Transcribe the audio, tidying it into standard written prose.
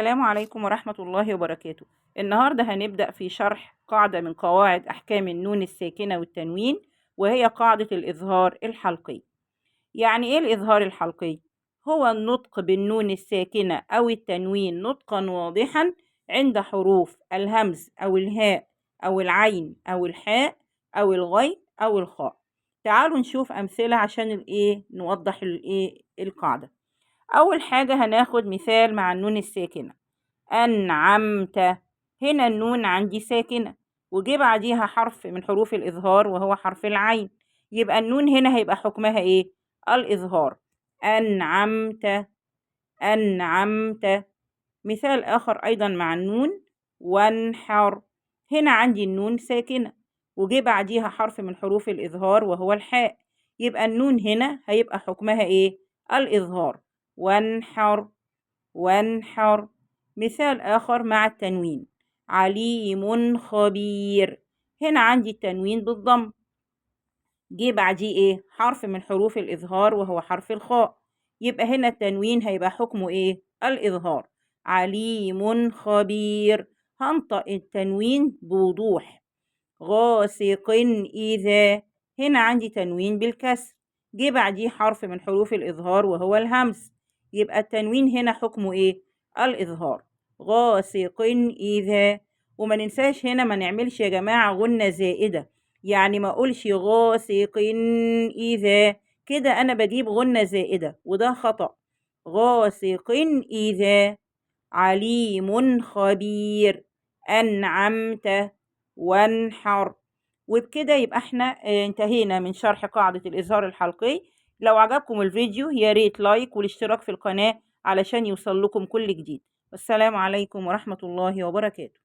السلام عليكم ورحمة الله وبركاته. النهاردة هنبدأ في شرح قاعدة من قواعد أحكام النون الساكنة والتنوين، وهي قاعدة الإظهار الحلقي. يعني إيه الإظهار الحلقي؟ هو النطق بالنون الساكنة أو التنوين نطقا واضحا عند حروف الهمز أو الهاء أو العين أو الحاء أو الغين أو الخاء. تعالوا نشوف أمثلة عشان نوضح القاعدة. أول حاجة هناخد مثال مع النون الساكنة. أنعمت، هنا النون عندي ساكنة وجي بعديها حرف من حروف الإظهار وهو حرف العين، يبقى النون هنا هيبقى حكمها إيه؟ الإظهار. أنعمت، أنعمت. مثال آخر أيضا مع النون، وانحر، هنا عندي النون ساكنة وجي بعديها حرف من حروف الإظهار وهو الحاء، يبقى النون هنا هيبقى حكمها إيه؟ الإظهار. وانحر، وانحر. مثال آخر مع التنوين، عليم خبير، هنا عندي التنوين بالضم، جه بعديه إيه؟ حرف من حروف الإظهار وهو حرف الخاء، يبقى هنا التنوين هيبقى حكمه إيه؟ الإظهار. عليم خبير، هنطق التنوين بوضوح. غاسق إذا، هنا عندي تنوين بالكسر، جه بعديه حرف من حروف الإظهار وهو الهمز، يبقى التنوين هنا حكمه إيه؟ الإظهار. غاسق إذا. وما ننساش هنا ما نعملش يا جماعة غنة زائدة، يعني ما أقولش غاسق إذا، كده أنا بجيب غنة زائدة وده خطأ. غاسق إذا. عليم خبير. أنعمت، وانحر. وبكده يبقى احنا انتهينا من شرح قاعدة الإظهار الحلقي. لو عجبكم الفيديو يا ريت لايك والاشتراك في القناة علشان يوصل لكم كل جديد. والسلام عليكم ورحمة الله وبركاته.